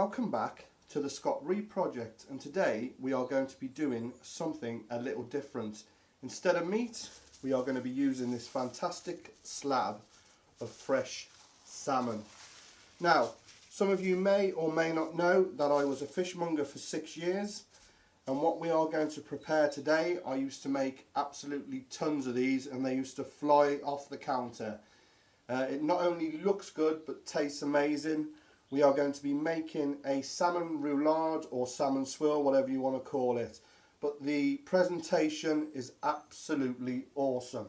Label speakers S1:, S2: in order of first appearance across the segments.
S1: Welcome back to the Scott Reed Project, and today we are going to be doing something a little different. Instead of meat, we are going to be using this fantastic slab of fresh salmon. Now, some of you may or may not know that I was a fishmonger for 6 years, and what we are going to prepare today, I used to make absolutely tons of these and they used to fly off the counter. It not only looks good but tastes amazing. We are going to be making a salmon roulade or salmon swirl, whatever you want to call it. But the presentation is absolutely awesome.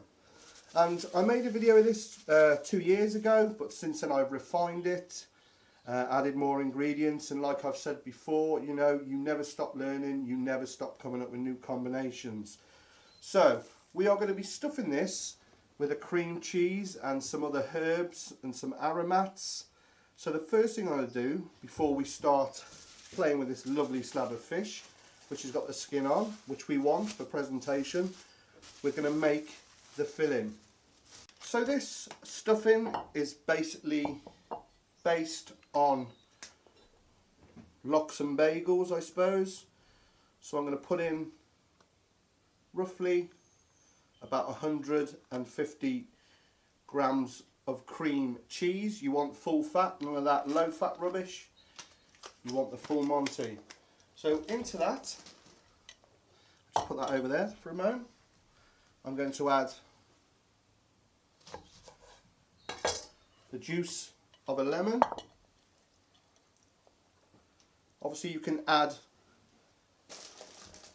S1: And I made a video of this 2 years ago, but since then I've refined it, added more ingredients, and like I've said before, you know, you never stop learning, you never stop coming up with new combinations. So we are going to be stuffing this with a cream cheese and some other herbs and some aromats. So the first thing I'm going to do before we start playing with this lovely slab of fish, which has got the skin on, which we want for presentation, we're going to make the filling. So this stuffing is basically based on lox and bagels, I suppose. So I'm going to put in roughly about 150 grams of cream cheese. You want full fat, none of that low fat rubbish. You want the full Monty. So into that, just put that over there for a moment. I'm going to add the juice of a lemon. Obviously you can add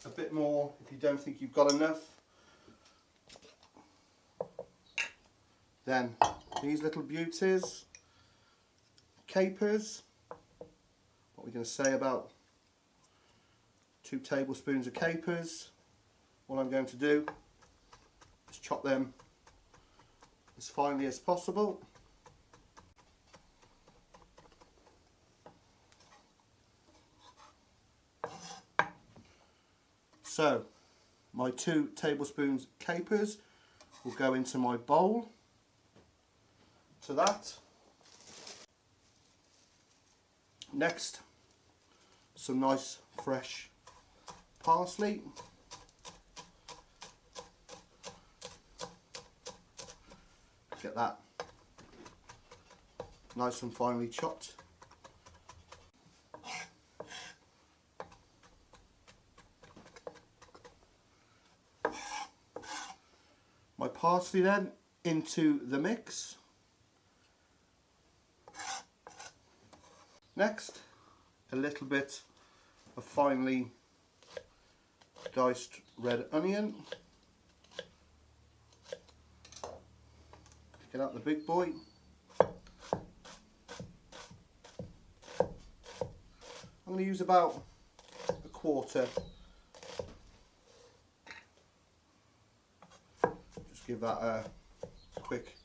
S1: a bit more if you don't think you've got enough. Then these little beauties, capers, what we're going to say about 2 tablespoons of capers. What I'm going to do is chop them as finely as possible. So my 2 tablespoons capers will go into my bowl. To that. Next, some nice fresh parsley. Get that nice and finely chopped. My parsley then into the mix. Next, a little bit of finely diced red onion. Get out the big boy. I'm going to use about a quarter. Just give that a quick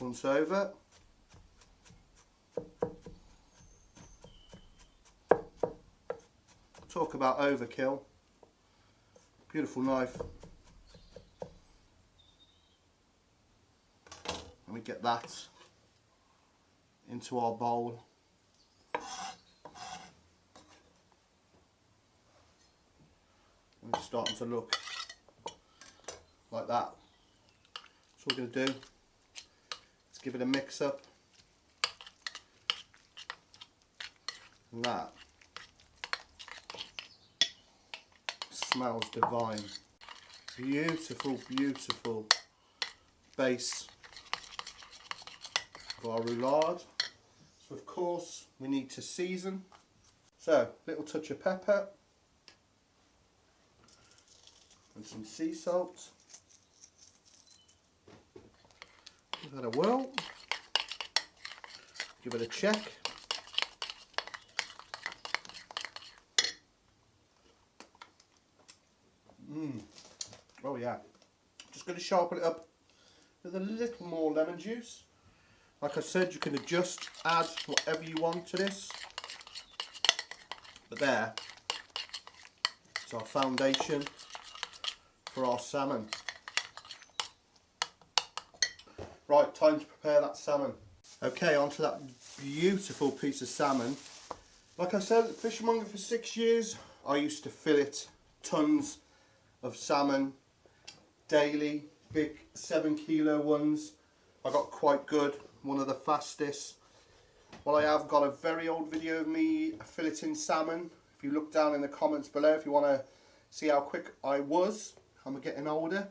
S1: once over. Talk about overkill. Beautiful knife. And we get that into our bowl. And it's starting to look like that. So what we're going to do is give it a mix up. And that smells divine. Beautiful, beautiful base of our roulade. So of course we need to season. So little touch of pepper and some sea salt. Give that a whirl. Give it a check. Oh yeah, just going to sharpen it up with a little more lemon juice. Like I said, you can adjust, add whatever you want to this. But there, it's our foundation for our salmon. Right, time to prepare that salmon. Okay, onto that beautiful piece of salmon. Like I said, fishmonger for 6 years. I used to fillet tons of salmon daily, big 7 kilo ones. I got quite good, one of the fastest. Well, I have got a very old video of me filleting salmon. If you look down in the comments below, if you want to see how quick I was, I'm getting older.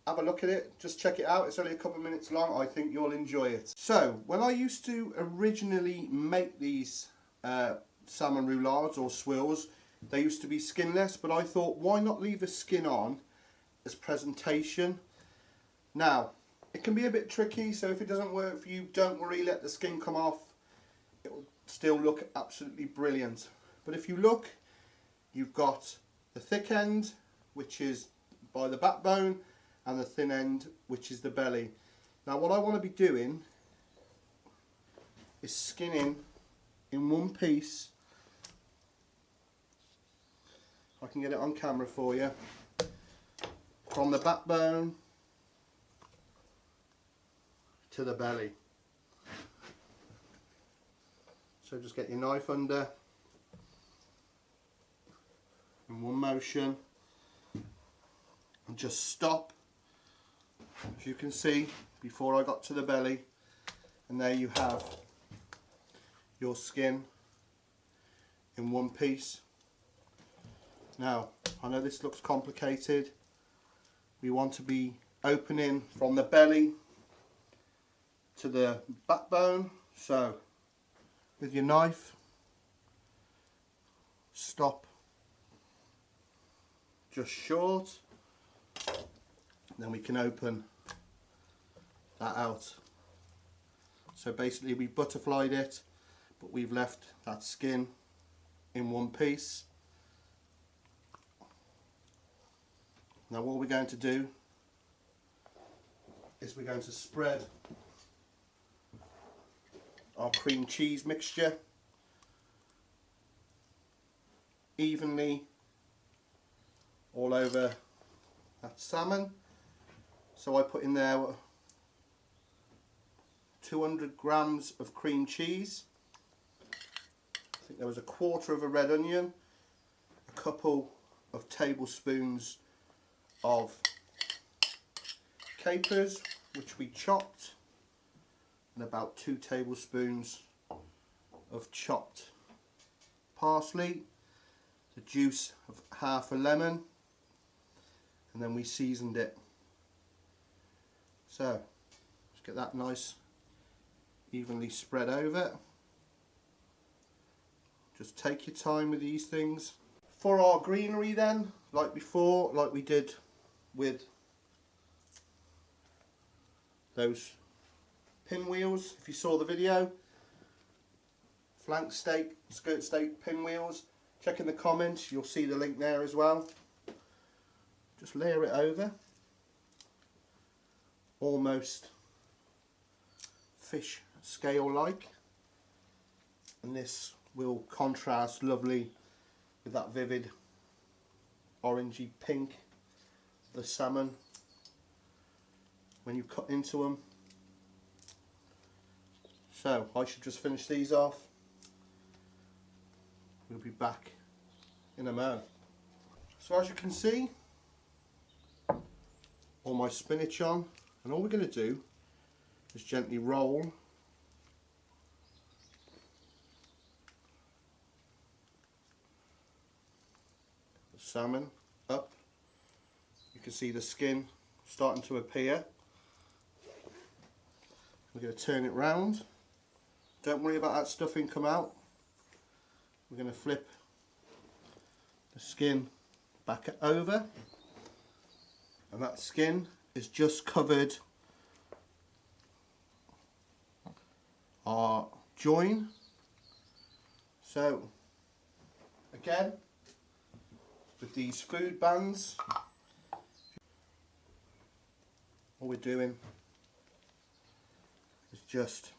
S1: Have a look at it, just check it out. It's only a couple of minutes long. I think you'll enjoy it. So, when I used to originally make these salmon roulades or swirls, they used to be skinless, but I thought, why not leave the skin on as presentation? Now, it can be a bit tricky, so if it doesn't work for you, don't worry, let the skin come off. It will still look absolutely brilliant. But if you look, you've got the thick end, which is by the backbone, and the thin end, which is the belly. Now what I want to be doing is skinning in one piece. I can get it on camera for you. From the backbone to the belly. So just get your knife under in one motion and just stop. As you can see, before I got to the belly, and there you have your skin in one piece. Now, I know this looks complicated. We want to be opening from the belly to the backbone. So, with your knife, stop just short. Then we can open that out. So basically we butterflied it, but we've left that skin in one piece. Now what we're going to do is we're going to spread our cream cheese mixture evenly all over that salmon. So I put in there 200 grams of cream cheese. I think there was a quarter of a red onion, a couple of tablespoons of capers, which we chopped, and about 2 tablespoons of chopped parsley, the juice of half a lemon, and then we seasoned it. So, let's get that nice evenly spread over. Just take your time with these things. For our greenery then, like before, like we did with those pinwheels, if you saw the video, flank steak, skirt steak pinwheels, check in the comments, you'll see the link there as well. Just layer it over, almost fish scale like, and this will contrast lovely with that vivid orangey pink of the salmon when you cut into them. So I should just finish these off. We'll be back in a moment. So as you can see, all my spinach on, and all we're going to do is gently roll the salmon up. You can see the skin starting to appear. We're going to turn it round. Don't worry about that stuffing come out. We're going to flip the skin back over, and that skin is just covered our join. So again, with these food bands, all we're doing is just,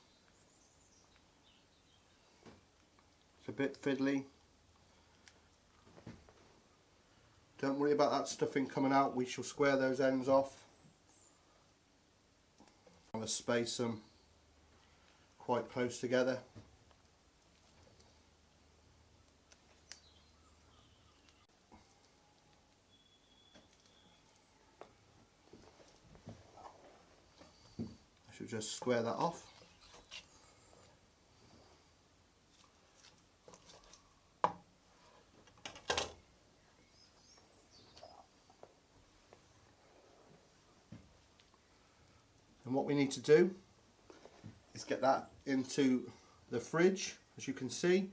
S1: it's a bit fiddly. Don't worry about that stuffing coming out, we shall square those ends off. I want to space them quite close together. just square that off. And what we need to do is get that into the fridge, as you can see,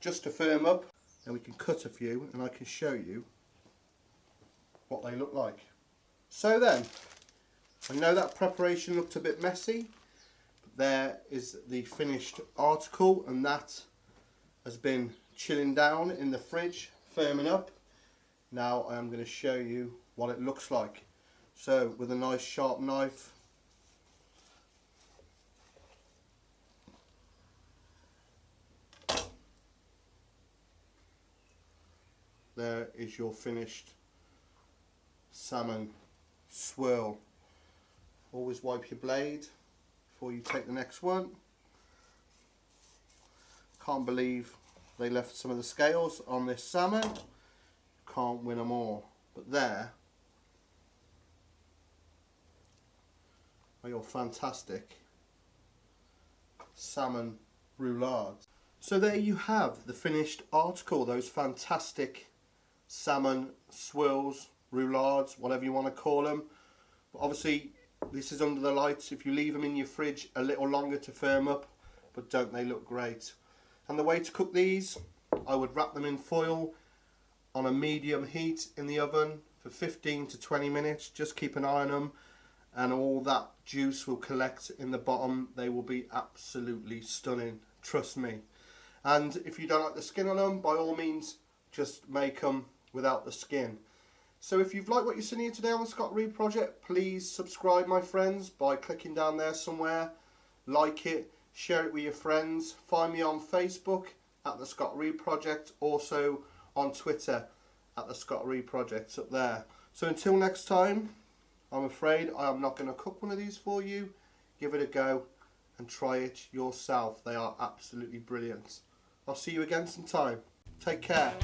S1: just to firm up. Then we can cut a few and I can show you what they look like. So then, I know that preparation looked a bit messy, but there is the finished article, and that has been chilling down in the fridge, firming up. Now I am going to show you what it looks like. So with a nice sharp knife, there is your finished salmon swirl. Always wipe your blade before you take the next one. Can't believe they left some of the scales on this salmon. Can't win them all. But there are your fantastic salmon roulades. So there you have the finished article, those fantastic salmon swirls, roulades, whatever you want to call them. But obviously this is under the lights. If you leave them in your fridge a little longer to firm up, but don't they look great? And the way to cook these, I would wrap them in foil on a medium heat in the oven for 15 to 20 minutes. Just keep an eye on them and all that juice will collect in the bottom. They will be absolutely stunning, trust me. And if you don't like the skin on them, by all means just make them without the skin. So if you've liked what you've seen here today on the Scott Reed Project, please subscribe, my friends, by clicking down there somewhere. Like it, share it with your friends. Find me on Facebook at The Scott Reed Project, also on Twitter at The Scott Reed Project up there. So until next time, I'm afraid I am not going to cook one of these for you. Give it a go and try it yourself. They are absolutely brilliant. I'll see you again sometime. Take care.